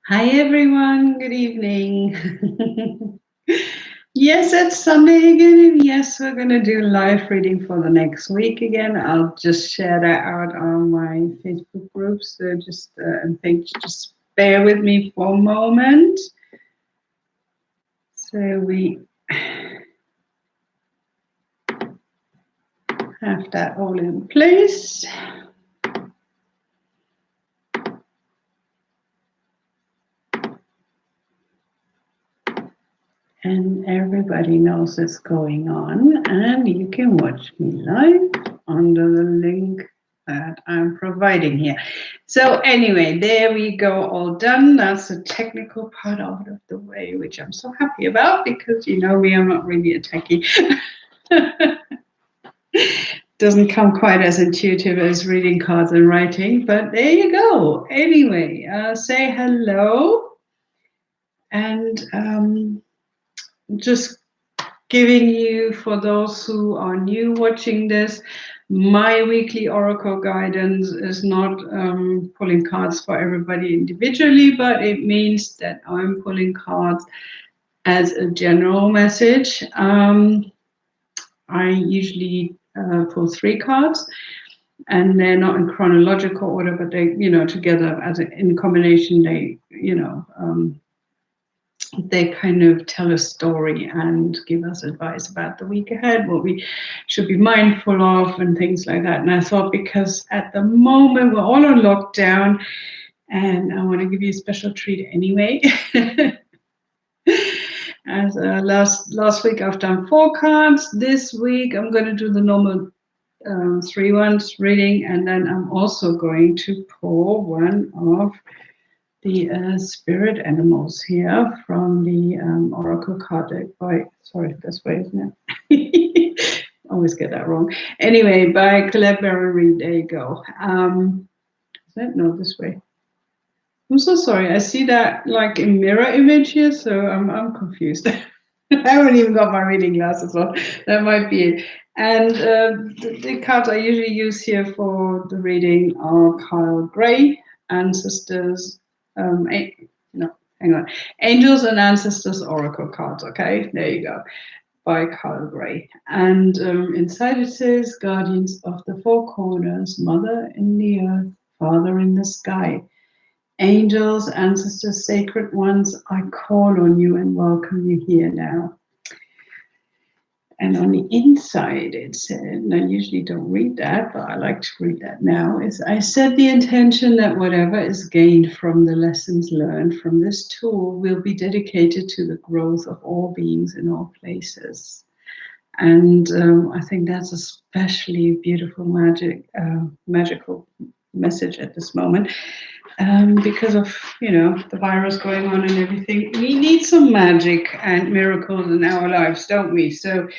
Hi everyone, good evening. Yes, it's Sunday again, and yes, we're going to do live reading for the next week again. I'll just share that out on my Facebook group, so just bear with me for a moment. So we have that all in place. And everybody knows it's going on, and you can watch me live under the link that I'm providing here. So anyway, there we go, all done. That's the technical part out of the way, which I'm so happy about because you know me, I'm not really a techie. Doesn't come quite as intuitive as reading cards and writing, but there you go. Anyway, say hello and just giving you, for those who are new watching this, my weekly oracle guidance is not pulling cards for everybody individually, but it means that I'm pulling cards as a general message. I usually pull 3 cards, and they're not in chronological order, but they, together in combination, they kind of tell a story and give us advice about the week ahead, what we should be mindful of and things like that. And I thought, because at the moment we're all on lockdown, and I want to give you a special treat anyway. As last week I've done 4 cards. This week I'm going to do the normal 3 ones reading, and then I'm also going to pull one of the spirit animals here from the oracle card deck this way, isn't it? Always get that wrong. Anyway, by Colette Baron. There you go. Is that? No, this way. I'm so sorry. I see that like a mirror image here, so I'm confused. I haven't even got my reading glasses on. That might be it. And the cards I usually use here for the reading are Kyle Gray, Ancestors, hang on. Angels and Ancestors Oracle cards, okay? There you go. By Kyle Gray. And inside it says, Guardians of the Four Corners, Mother in the Earth, Father in the Sky. Angels, ancestors, sacred ones, I call on you and welcome you here now. And on the inside, it said, and I usually don't read that, but I like to read that now, is I set the intention that whatever is gained from the lessons learned from this tool will be dedicated to the growth of all beings in all places. And I think that's especially beautiful, magical message at this moment. Because of the virus going on and everything, we need some magic and miracles in our lives, don't we? So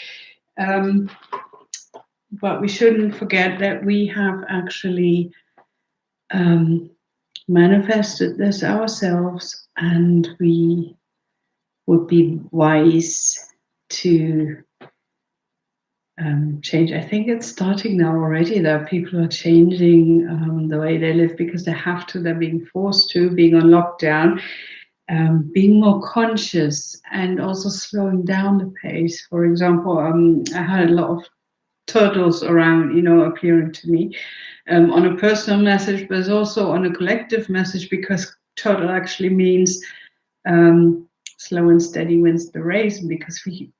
but we shouldn't forget that we have actually manifested this ourselves, and we would be wise to change. I think it's starting now already that people are changing the way they live because they have to. They're being forced to, being on lockdown, being more conscious and also slowing down the pace. For example, I had a lot of turtles around, appearing to me on a personal message, but also on a collective message, because turtle actually means slow and steady wins the race. Because we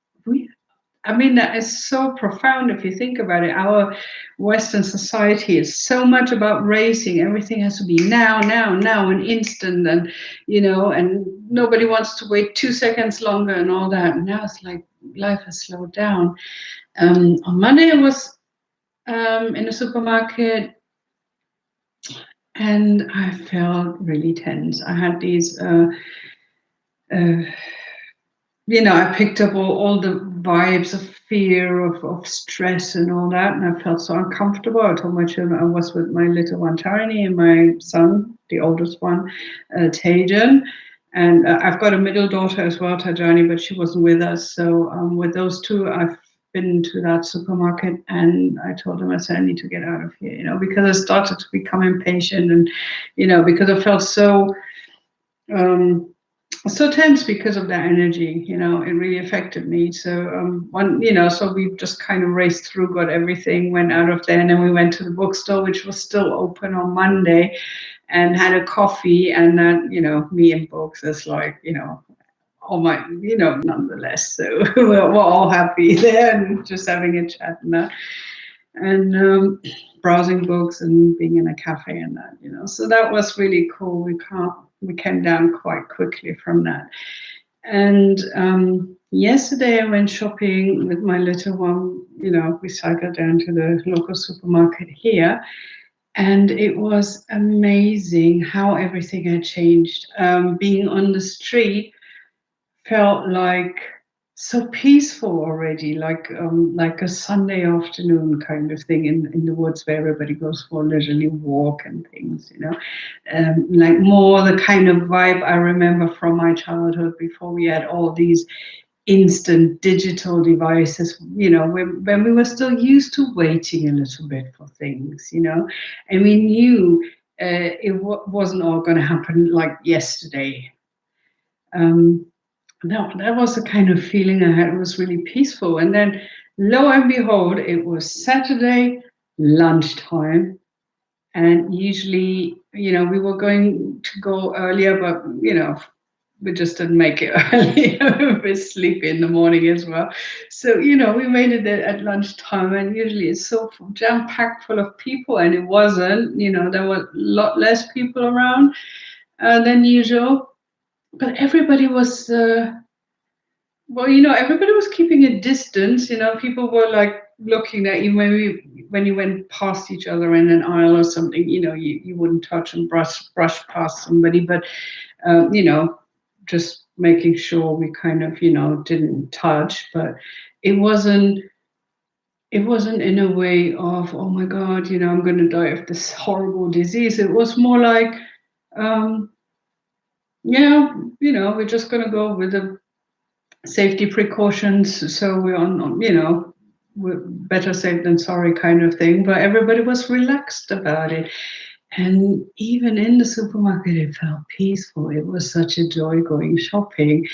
that is so profound if you think about it. Our Western society is so much about racing. Everything has to be now, and instant, and and nobody wants to wait 2 seconds longer and all that. And now it's like life has slowed down. On Monday, I was in a supermarket, and I felt really tense. I had these. I picked up all the vibes of fear, of stress and all that, and I felt so uncomfortable. I told my children I was with my little one, Tiny, and my son, the oldest one, Tajan. And I've got a middle daughter as well, Tajani, but she wasn't with us. So with those two, I've been to that supermarket, and I told them, I said, I need to get out of here, because I started to become impatient, and, because I felt so so tense because of that energy. It really affected me. So so we just kind of raced through, got everything, went out of there, and then we went to the bookstore, which was still open on Monday, and had a coffee. And then me and books is like all my nonetheless. So we're all happy there and just having a chat and that, and browsing books and being in a cafe and that. So that was really cool. We came down quite quickly from that. And yesterday I went shopping with my little one. We cycled down to the local supermarket here, and it was amazing how everything had changed. Being on the street felt like so peaceful already, like a Sunday afternoon kind of thing in the woods where everybody goes for a leisurely walk and things. Like more the kind of vibe I remember from my childhood before we had all these instant digital devices, when we were still used to waiting a little bit for things, and we knew wasn't all going to happen like yesterday. That was the kind of feeling I had. It was really peaceful. And then, lo and behold, it was Saturday lunchtime. And usually, we were going to go earlier, but, we just didn't make it early. We're sleepy in the morning as well. So, we made it at lunchtime. And usually it's so jam-packed full of people. And it wasn't, there were a lot less people around than usual. But everybody was everybody was keeping a distance. People were like looking at you when you went past each other in an aisle or something. You wouldn't touch and brush past somebody, but just making sure we kind of didn't touch. But it wasn't in a way of, oh my God, I'm going to die of this horrible disease. It was more like, we're just going to go with the safety precautions. So we're we're better safe than sorry kind of thing. But everybody was relaxed about it. And even in the supermarket, it felt peaceful. It was such a joy going shopping.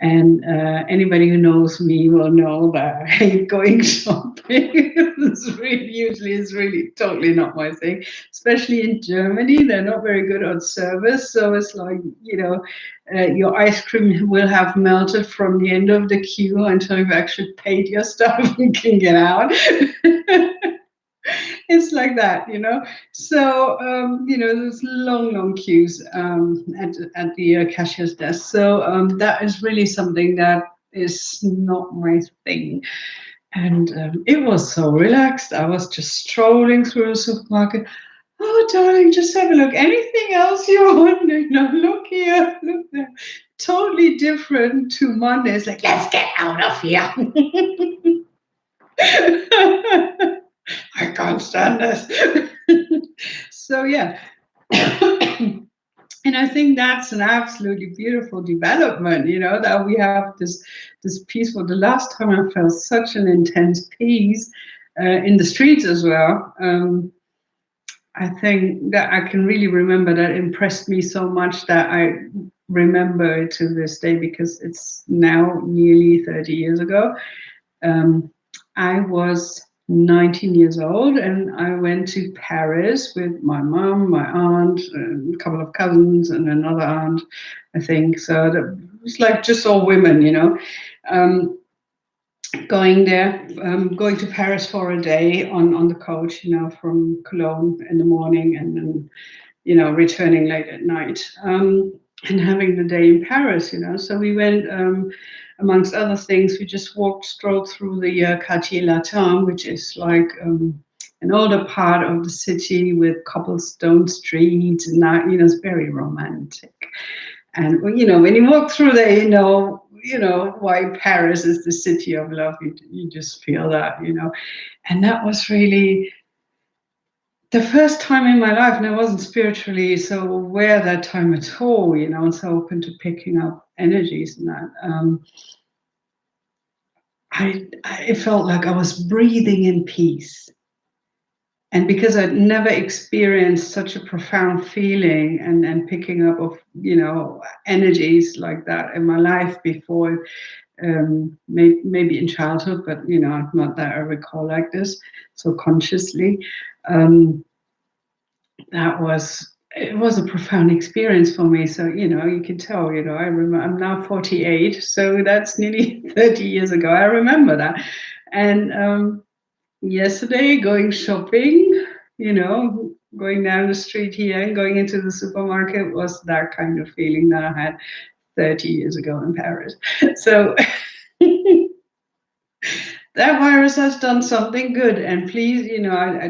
And anybody who knows me will know that I hate going shopping. It's really totally not my thing. Especially in Germany, they're not very good on service. So it's like, your ice cream will have melted from the end of the queue until you've actually paid your stuff and can get out. It's like that. So there's long queues at the cashier's desk. So that is really something that is not my thing. And it was so relaxed. I was just strolling through the supermarket. Oh, darling, just have a look. Anything else you want? Look here, look there. Totally different to Mondays. Like, let's get out of here. I can't stand this. So yeah. And I think that's an absolutely beautiful development, that we have this peaceful. The last time I felt such an intense peace in the streets as well. I think that I can really remember that impressed me so much that I remember it to this day, because it's now nearly 30 years ago. I was 19 years old, and I went to Paris with my mom, my aunt, and a couple of cousins, and another aunt, I think. So it was like just all women, going there, going to Paris for a day on the coach, from Cologne in the morning, and then, returning late at night, and having the day in Paris. So we went. Amongst other things, we just strolled through the Quartier Latin, which is like an older part of the city with cobblestone streets, and that, it's very romantic. And when you walk through there, why Paris is the city of love. You just feel that, and that was really the first time in my life, and I wasn't spiritually so aware that time at all, and so open to picking up energies and that. It felt like I was breathing in peace. And because I'd never experienced such a profound feeling and picking up of, energies like that in my life before, maybe in childhood, but, not that I recall like this so consciously. Um, it was a profound experience for me. So, you can tell, I remember I'm now 48, so that's nearly 30 years ago. I remember that. And yesterday, going shopping, going down the street here and going into the supermarket was that kind of feeling that I had 30 years ago in Paris. So that virus has done something good. And please, I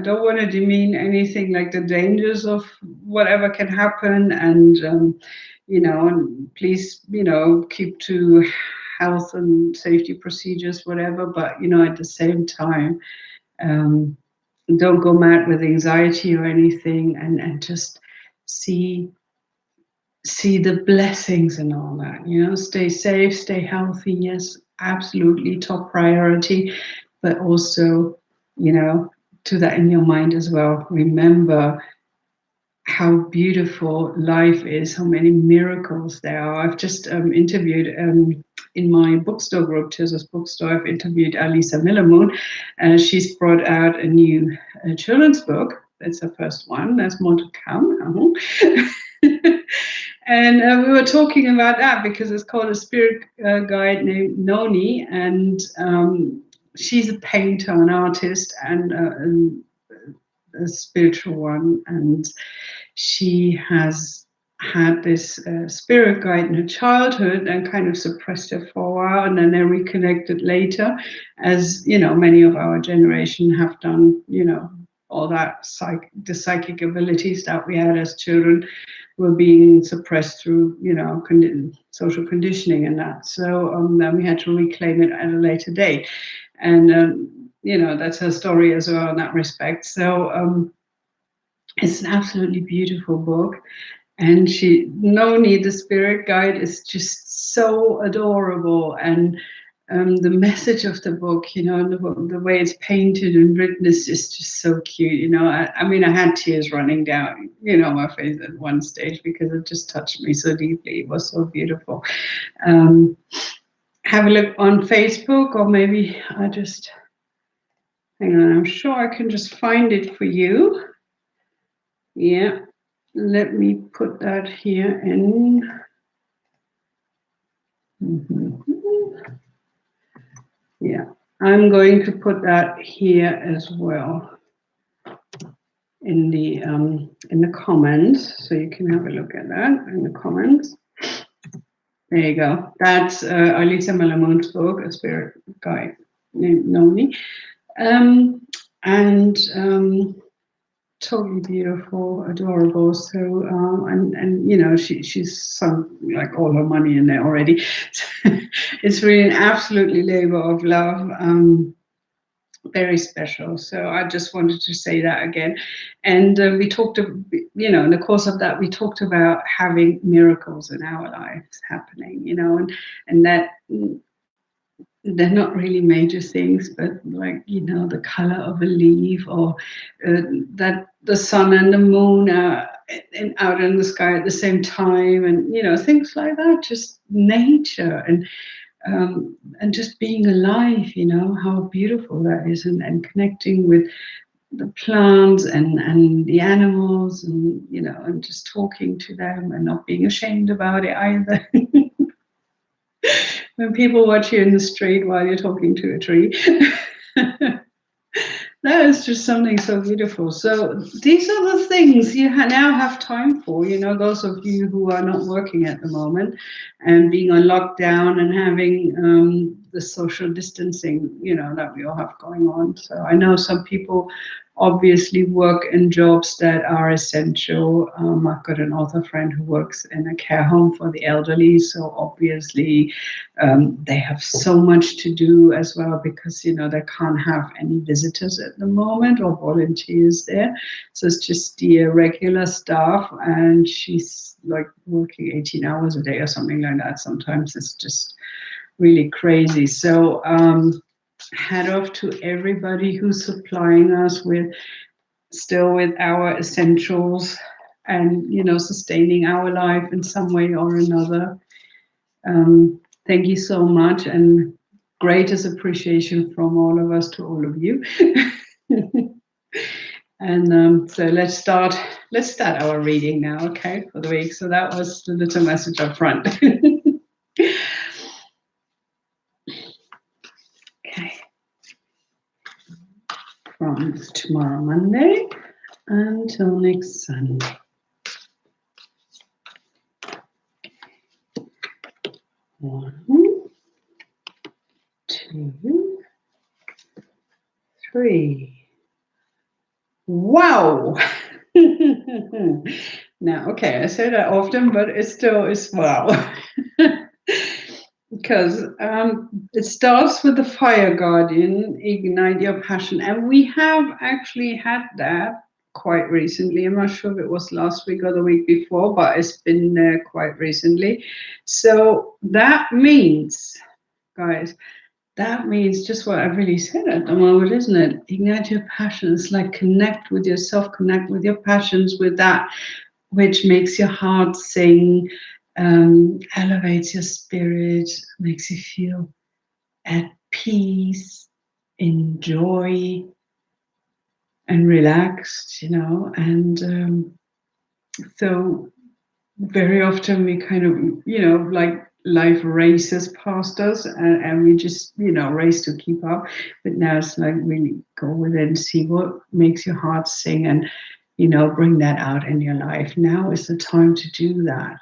don't want to demean anything like the dangers of whatever can happen. And and please, keep to health and safety procedures, whatever. But, at the same time, um, don't go mad with anxiety or anything, and just see the blessings and all that. Stay safe, stay healthy. Yes, absolutely top priority, but also, to that in your mind as well. Remember how beautiful life is, how many miracles there are. I've just interviewed in my bookstore group, Tirza's bookstore, I've interviewed Alisa Millermoon. She's brought out a new children's book. That's the first one. There's more to come. And we were talking about that because it's called a spirit guide named Nonie, and she's a painter, an artist, and a spiritual one, and she has had this spirit guide in her childhood and kind of suppressed it for a while, and then they reconnected later, as many of our generation have done. All that the psychic abilities that we had as children were being suppressed through social conditioning and that. So then we had to reclaim it at a later date, and that's her story as well in that respect. So it's an absolutely beautiful book. And Nonie, the spirit guide, is just so adorable. And the message of the book, the way it's painted and written is just so cute. I had tears running down, my face at one stage because it just touched me so deeply. It was so beautiful. Have a look on Facebook, or maybe hang on, I'm sure I can just find it for you. Yeah. Let me put that here in. Yeah, I'm going to put that here as well in the comments, so you can have a look at that in the comments. There you go. That's Alisa Millermoon's book, A Spirit Guide named Nonie, and totally beautiful, adorable. So and she's sunk like all her money in there already. It's really an absolutely labor of love. Very special. So I just wanted to say that again. And we talked, in the course of that, we talked about having miracles in our lives happening, and that they're not really major things, but like, the color of a leaf, or that the sun and the moon are out in the sky at the same time, and, things like that, just nature and just being alive, how beautiful that is, and connecting with the plants and the animals, and, and just talking to them and not being ashamed about it either. When people watch you in the street while you're talking to a tree. That is just something so beautiful. So these are the things you now have time for, those of you who are not working at the moment and being on lockdown and having the social distancing, that we all have going on. So I know some people obviously work in jobs that are essential. I've got an author friend who works in a care home for the elderly. So obviously they have so much to do as well, because, they can't have any visitors at the moment or volunteers there. So it's just the regular staff, and she's like working 18 hours a day or something like that. Sometimes it's just really crazy. So head off to everybody who's supplying us with still with our essentials and, sustaining our life in some way or another. Thank you so much, and greatest appreciation from all of us to all of you. And so let's start our reading now, okay, for the week. So that was the little message up front. Okay. From tomorrow Monday until next Sunday. 1, 2, 3. Wow. Now, okay, I say that often, but it still is wow. Because it starts with the fire guardian, ignite your passion. And we have actually had that quite recently. I'm not sure if it was last week or the week before, but it's been quite recently. So that means, guys, that means just what I really said at the moment, isn't it? Ignite your passions, like connect with yourself, connect with your passions, with that which makes your heart sing, elevates your spirit, makes you feel at peace, in joy, and relaxed, And so very often we kind of, like life races past us and we just, race to keep up. But now it's like really go within, see what makes your heart sing and, bring that out in your life. Now is the time to do that.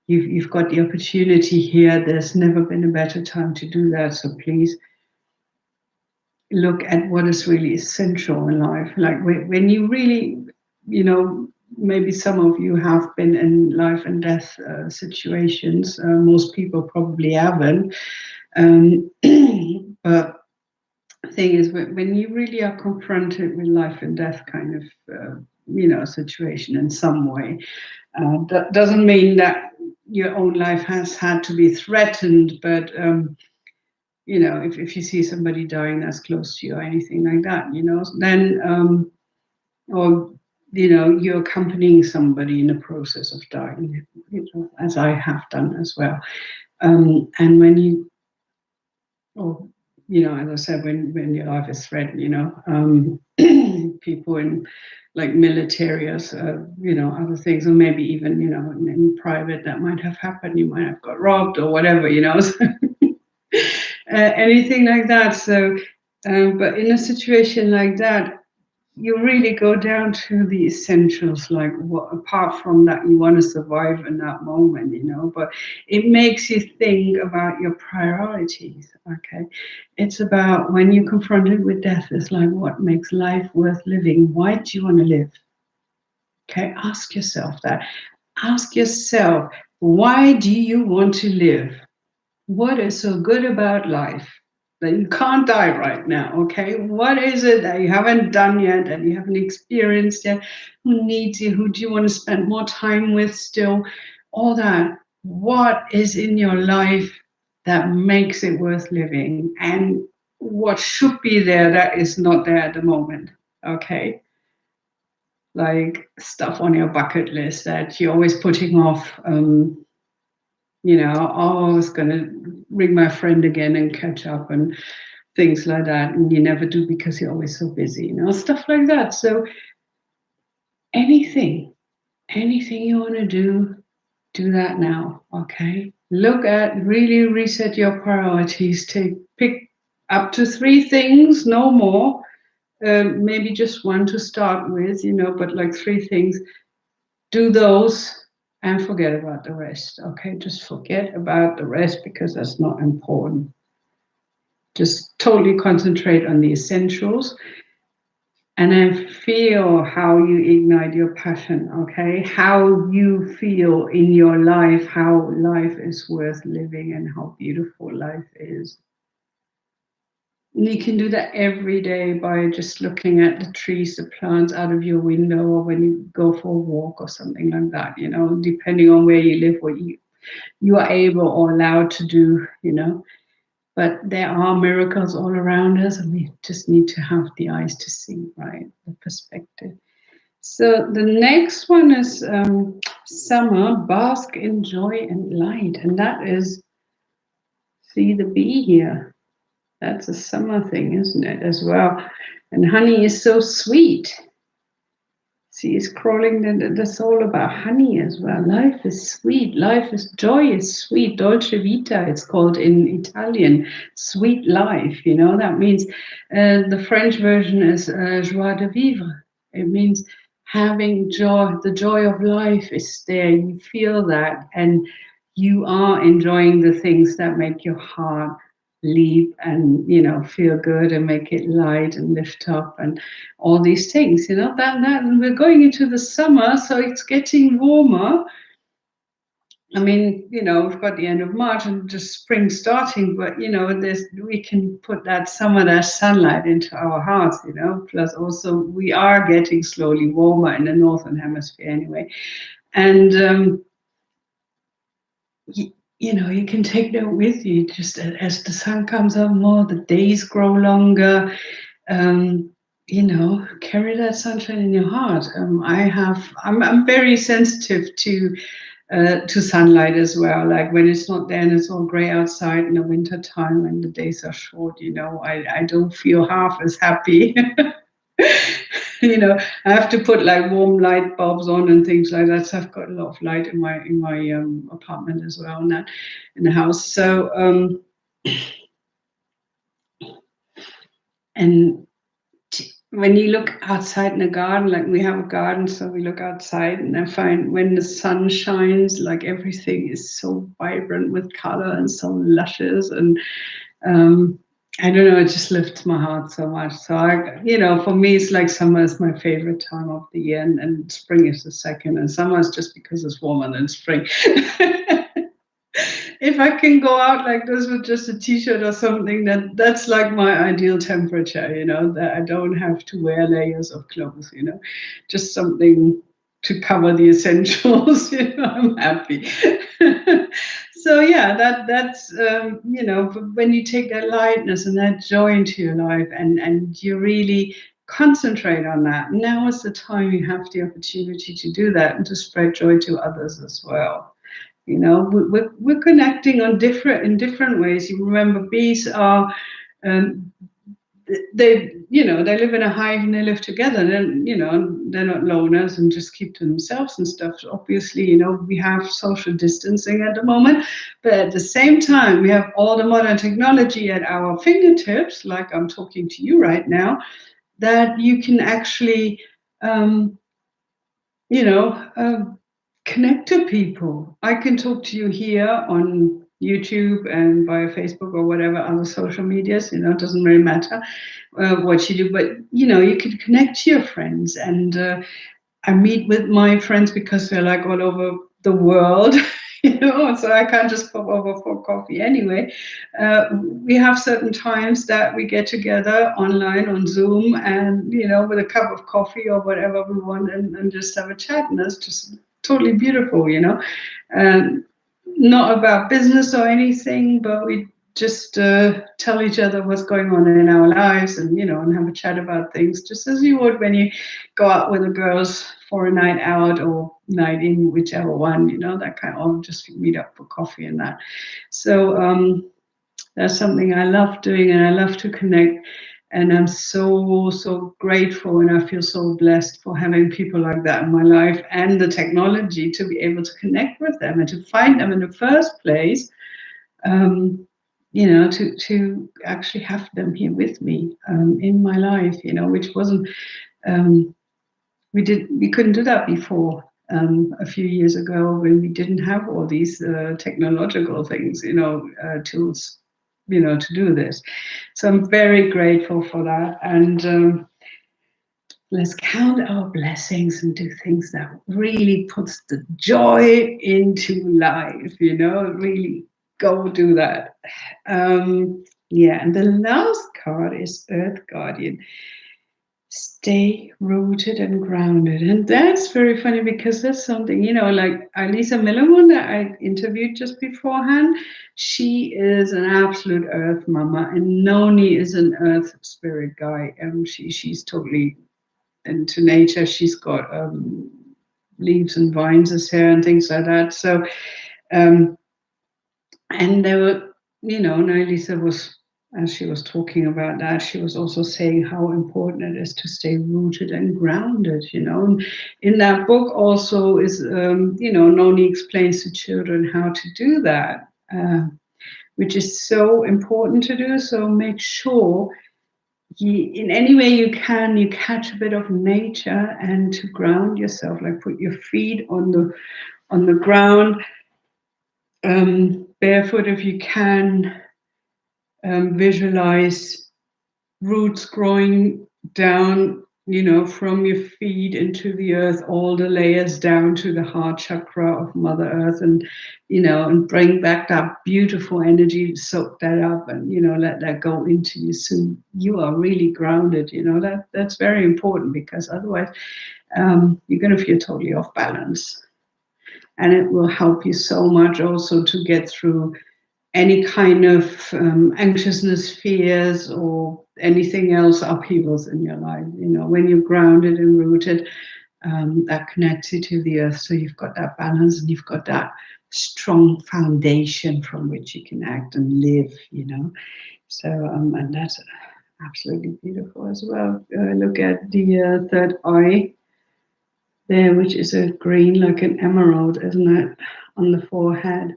You've got the opportunity here. There's never been a better time to do that. So please look at what is really essential in life. Like when you really, maybe some of you have been in life and death situations. Most people probably haven't. But the thing is, when you really are confronted with life and death kind of, situation in some way, that doesn't mean that your own life has had to be threatened, but if you see somebody dying that's close to you or anything like that, then or you're accompanying somebody in the process of dying, as I have done as well. And when you, or as I said, when your life is threatened, people in like military or other things, or maybe even in private, that might have happened. You might have got robbed or whatever, anything like that. So, but in a situation like that, you really go down to the essentials, like what apart from that you want to survive in that moment, but it makes you think about your priorities. Okay, it's about when you're confronted with death, it's like what makes life worth living. Why do you want to live? Okay, ask yourself that. Ask yourself, why do you want to live? What is so good about life that you can't die right now? Okay, what is it that you haven't done yet, that you haven't experienced yet? Who needs you? Who do you want to spend more time with still? All that. What is in your life that makes it worth living? And what should be there that is not there at the moment? Okay, like stuff on your bucket list that you're always putting off. I was going to ring my friend again and catch up and things like that. And you never do because you're always so busy, stuff like that. So anything you want to do that now, okay? Look at, really reset your priorities. Pick up to 3 things, no more. Maybe just one to start with, but like 3 things. Do those and forget about the rest. Okay, just forget about the rest because that's not important. Just totally concentrate on the essentials and then feel how you ignite your passion. Okay, how you feel in your life, how life is worth living and how beautiful life is. And you can do that every day by just looking at the trees, the plants out of your window, or when you go for a walk or something like that, depending on where you live, what you are able or allowed to do, but there are miracles all around us, and we just need to have the eyes to see, right? The perspective. So the next one is summer, bask in joy and light. And that is, see the bee here. That's a summer thing, isn't it, as well? And honey is so sweet. See, it's crawling, that's all about honey as well. Life is sweet. Life is joy is sweet. Dolce vita, it's called in Italian. Sweet life, that means the French version is joie de vivre. It means having joy. The joy of life is there. You feel that, and you are enjoying the things that make your heart leap and feel good and make it light and lift up and all these things, that we're going into the summer, so it's getting warmer. I mean, we've got the end of March and just spring starting, but we can put that summer, that sunlight into our hearts, plus also we are getting slowly warmer in the northern hemisphere anyway. And you can take that with you, just as the sun comes up more, the days grow longer. Carry that sunshine in your heart. I'm very sensitive to sunlight as well. Like when it's not there and it's all gray outside in the winter time and the days are short, I don't feel half as happy. I have to put like warm light bulbs on and things like that. So I've got a lot of light in my apartment as well, and that in the house. So and when you look outside in the garden, like we have a garden, so we look outside, and I find when the sun shines, like everything is so vibrant with color and so luscious, and I don't know, it just lifts my heart so much. So for me, it's like summer is my favorite time of the year, and spring is the second, and summer is just because it's warmer than spring. If I can go out like this with just a t-shirt or something, that's like my ideal temperature, that I don't have to wear layers of clothes, just something to cover the essentials, I'm happy. So yeah, that's when you take that lightness and that joy into your life, and you really concentrate on that, now is the time you have the opportunity to do that and to spread joy to others as well. We're connecting in different ways. You remember, bees are they live in a hive and they live together. Then they're not loners and just keep to themselves and stuff. So obviously, we have social distancing at the moment, but at the same time, we have all the modern technology at our fingertips, like I'm talking to you right now, that you can actually connect to people. I can talk to you here on YouTube and via Facebook or whatever other social medias, it doesn't really matter what you do, but you can connect to your friends. And I meet with my friends because they're like all over the world, so I can't just pop over for coffee anyway. We have certain times that we get together online on Zoom and, with a cup of coffee or whatever we want and just have a chat. And that's just totally beautiful, not about business or anything, but we just tell each other what's going on in our lives and, and have a chat about things just as you would when you go out with the girls for a night out or night in, whichever one, that kind of, just meet up for coffee and that. So that's something I love doing, and I love to connect. And I'm so grateful, and I feel so blessed for having people like that in my life and the technology to be able to connect with them and to find them in the first place. To actually have them here with me in my life, which wasn't, we couldn't do that before a few years ago when we didn't have all these technological things, tools, to do this. So I'm very grateful for that. And let's count our blessings and do things that really puts the joy into life, really go do that. And the last card is Earth Guardian. Stay rooted and grounded. And that's very funny because that's something, like Lisa Millerman that I interviewed just beforehand. She is an absolute earth mama, and Nonie is an earth spirit guy. She's totally into nature. She's got leaves and vines as hair and things like that. So, um, and there were, now Lisa was, as she was talking about that, she was also saying how important it is to stay rooted and grounded, And in that book also is, Noni explains to children how to do that, which is so important to do. So make sure in any way you can, you catch a bit of nature and to ground yourself, like put your feet on the ground, barefoot if you can. Visualize roots growing down, from your feet into the earth, all the layers down to the heart chakra of Mother Earth, and bring back that beautiful energy, soak that up, and let that go into you. So you are really grounded. That's very important, because otherwise, you're going to feel totally off balance, and it will help you so much also to get through any kind of anxiousness, fears, or anything else, upheavals in your life. When you're grounded and rooted, that connects you to the earth. So you've got that balance, and you've got that strong foundation from which you can act and live. So and that's absolutely beautiful as well. Look at the third eye there, which is a green, like an emerald, isn't it, on the forehead?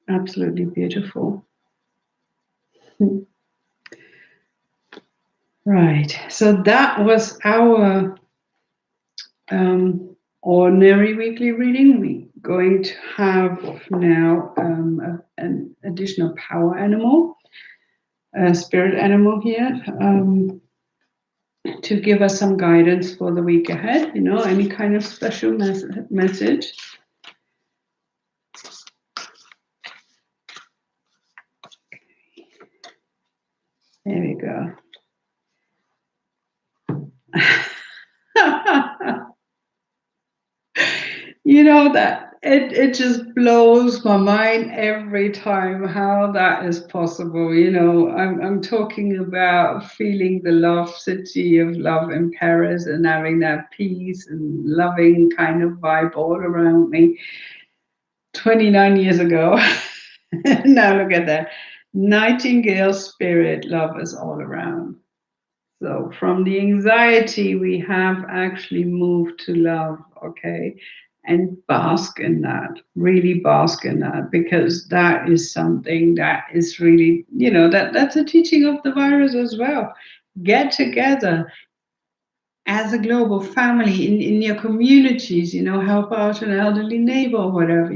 Absolutely beautiful. Right. So that was our ordinary weekly reading. We're going to have now an additional power animal, a spirit animal here, to give us some guidance for the week ahead. Any kind of special message. There we go. That it just blows my mind every time how that is possible. I'm talking about feeling the love city of love in Paris and having that peace and loving kind of vibe all around me 29 years ago. Now look at that. Nightingale spirit, love is all around. So from the anxiety, we have actually moved to love, okay? And bask in that, really bask in that, because that is something that is really, that's a teaching of the virus as well. Get together as a global family in your communities, help out an elderly neighbor or whatever,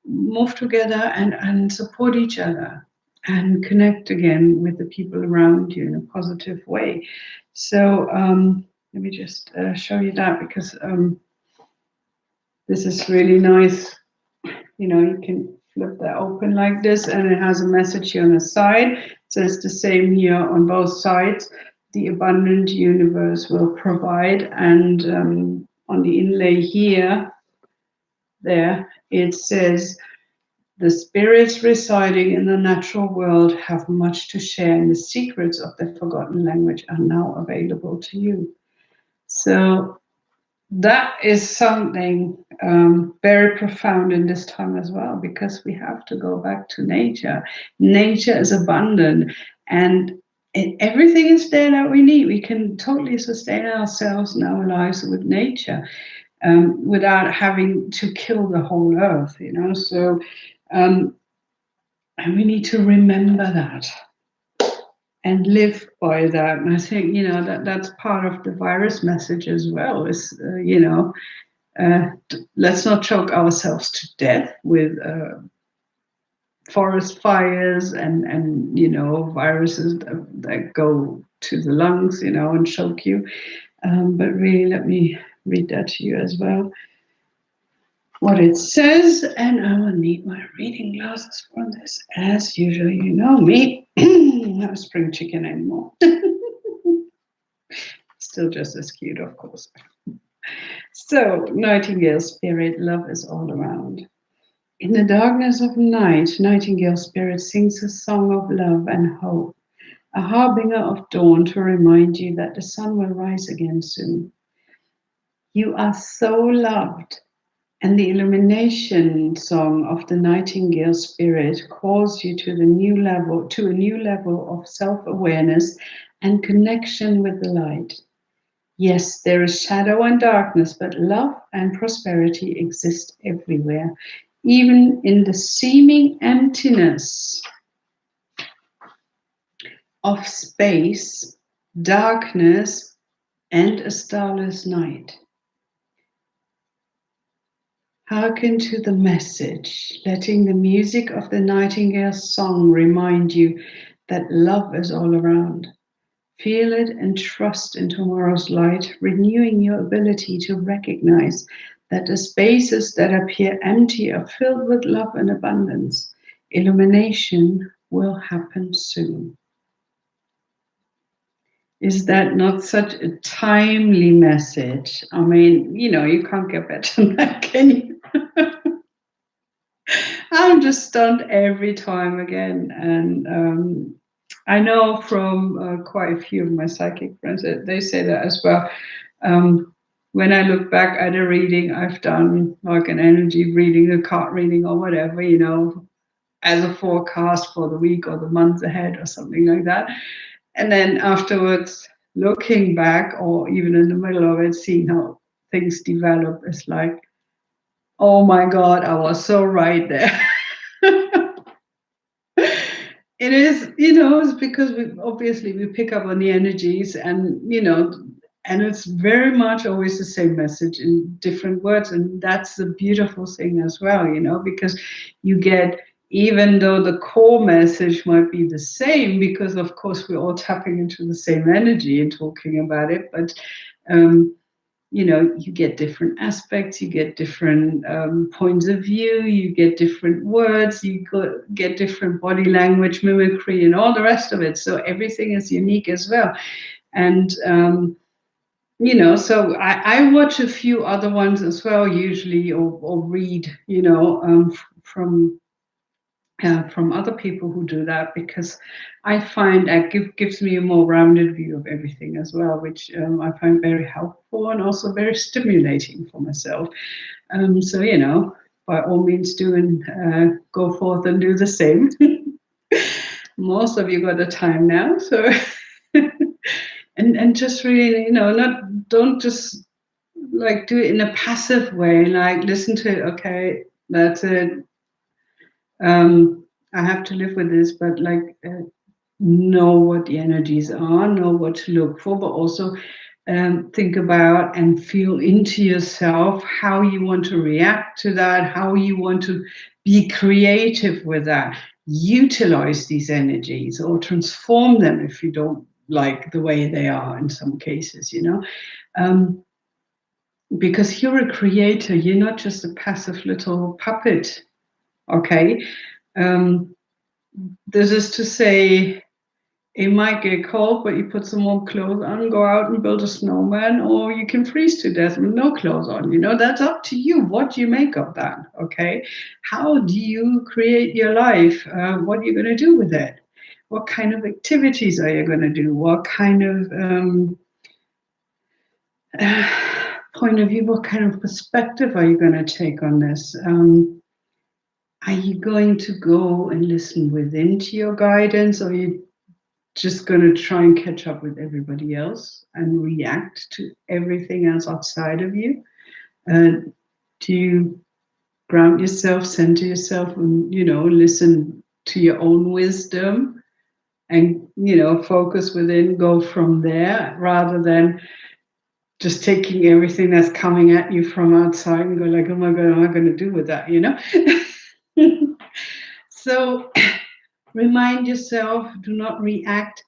move together and support each other and connect again with the people around you in a positive way. So let me just show you that, because this is really nice. You can flip that open like this, and it has a message here on the side. It says the same here on both sides. The abundant universe will provide. And on the inlay here, there, it says, the spirits residing in the natural world have much to share, and the secrets of the forgotten language are now available to you. So that is something very profound in this time as well, because we have to go back to nature. Nature is abundant, and everything is there that we need. We can totally sustain ourselves and our lives with nature, without having to kill the whole earth, So and we need to remember that and live by that. And I think, that's part of the virus message as well, is, let's not choke ourselves to death with forest fires and viruses that go to the lungs, and choke you. But really, let me read that to you as well, what it says, and I will need my reading glasses for this. As usual, you know me, not a spring chicken anymore. Still just as cute, of course. So, Nightingale Spirit, love is all around. In the darkness of night, Nightingale Spirit sings a song of love and hope, a harbinger of dawn to remind you that the sun will rise again soon. You are so loved, and the illumination song of the Nightingale Spirit calls you to a new level of self-awareness and connection with the light. Yes, there is shadow and darkness, but love and prosperity exist everywhere, even in the seeming emptiness of space, darkness, and a starless night. Hearken to the message, letting the music of the nightingale's song remind you that love is all around. Feel it and trust in tomorrow's light, renewing your ability to recognize that the spaces that appear empty are filled with love and abundance. Illumination will happen soon. Is that not such a timely message? I mean, you can't get better than that, can you? I'm just stunned every time again. And I know from quite a few of my psychic friends that they say that as well. When I look back at a reading I've done, like an energy reading, a card reading, or whatever, as a forecast for the week or the month ahead or something like that. And then afterwards, looking back or even in the middle of it, seeing how things develop is like, oh my God, I was so right there. It is, it's because we pick up on the energies and it's very much always the same message in different words. And that's the beautiful thing as well, because you get, even though the core message might be the same, because of course we're all tapping into the same energy and talking about it, but you get different aspects, you get different points of view, you get different words, you get different body language, mimicry, and all the rest of it. So everything is unique as well. And, so I watch a few other ones as well, usually, or read, from other people who do that, because I find that gives me a more rounded view of everything as well, which I find very helpful and also very stimulating for myself. So, by all means, do and go forth and do the same. Most of you got the time now, so and just really, don't just like do it in a passive way, like listen to it, okay, that's it. I have to live with this, but like know what the energies are, know what to look for, but also think about and feel into yourself how you want to react to that, how you want to be creative with that, utilize these energies or transform them if you don't like the way they are in some cases, because you're a creator, you're not just a passive little puppet. Okay. This is to say, it might get cold, but you put some more clothes on, go out and build a snowman, or you can freeze to death with no clothes on. That's up to you. What do you make of that? Okay. How do you create your life? What are you going to do with it? What kind of activities are you going to do? What kind of point of view, what kind of perspective are you going to take on this? Are you going to go and listen within to your guidance, or are you just going to try and catch up with everybody else and react to everything else outside of you? Do you ground yourself, center yourself, and listen to your own wisdom and focus within, go from there, rather than just taking everything that's coming at you from outside and go like, oh my God, what am I going to do with that? So remind yourself, do not react,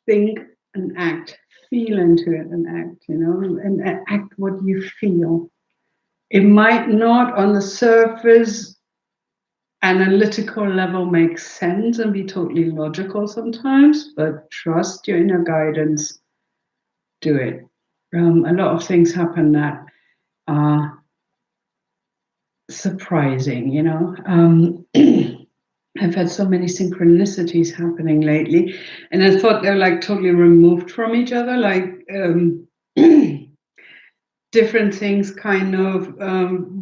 think and act, feel into it and act, and act what you feel. It might not on the surface analytical level make sense and be totally logical sometimes, but trust your inner guidance. do it. A lot of things happen that are surprising, you know. I've had so many synchronicities happening lately, and I thought they're like totally removed from each other, like different things kind of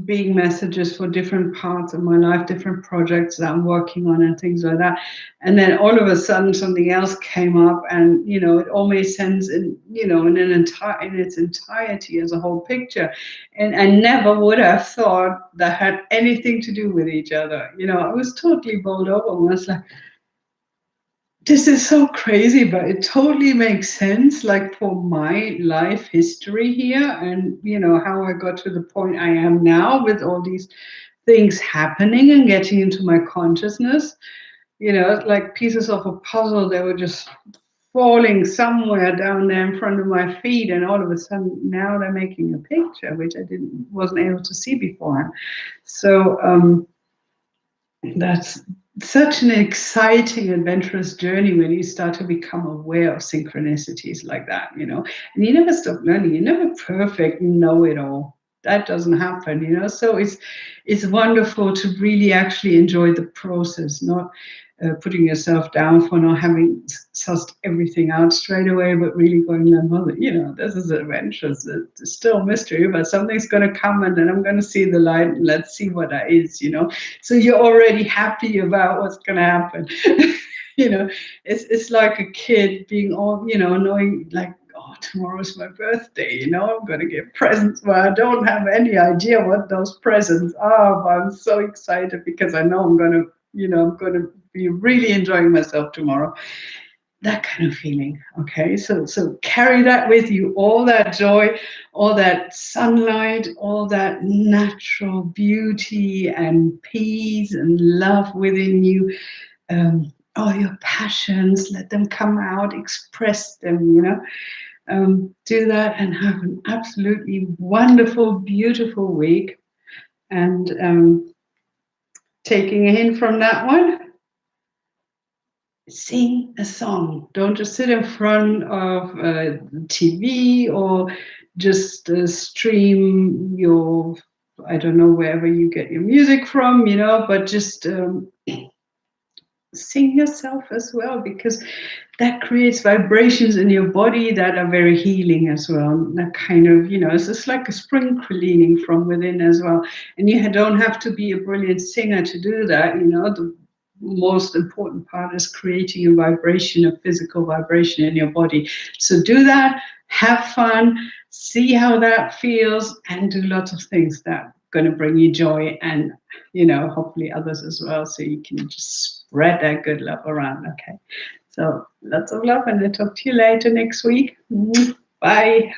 being messages for different parts of my life, different projects that I'm working on and things like that. And then all of a sudden something else came up, and you know, it all made sense in, you know, in its entirety as a whole picture. And I never would have thought that had anything to do with each other. You know, I was totally bowled over. I was like, this is so crazy, but it totally makes sense, like for my life history here, and you know how I got to the point I am now with all these things happening and getting into my consciousness. You know, like pieces of a puzzle, they were just falling somewhere down there in front of my feet, and all of a sudden now they're making a picture, which I wasn't able to see beforehand. So that's such an exciting, adventurous journey when you start to become aware of synchronicities like that, you know. And you never stop learning. You're never perfect, know it all. That doesn't happen, you know. So it's wonderful to really actually enjoy the process, not putting yourself down for not having sussed everything out straight away, but really going, well, you know, this is adventurous. It's still mystery, but something's going to come, and then I'm going to see the light, and let's see what that is, you know. So you're already happy about what's going to happen. You know, it's like a kid being all, you know, knowing like, oh, tomorrow's my birthday, you know, I'm going to get presents, but I don't have any idea what those presents are, but I'm so excited because I know I'm going to, you know, I'm going to be really enjoying myself tomorrow. That kind of feeling. Okay, so carry that with you, all that joy, all that sunlight, all that natural beauty and peace and love within you. All your passions, let them come out, express them, you know. Do that and have an absolutely wonderful, beautiful week. And taking a hint from that one, sing a song. Don't just sit in front of TV or just stream your, I don't know, wherever you get your music from, you know, but just sing yourself as well, because that creates vibrations in your body that are very healing as well. That kind of, you know, it's just like a spring cleaning from within as well. And you don't have to be a brilliant singer to do that, you know. The most important part is creating a vibration, a physical vibration in your body. So do that, have fun, see how that feels, and do lots of things that are going to bring you joy, and you know, hopefully others as well, so you can just spread that good love around. Okay, so lots of love, and I'll talk to you later next week. Bye.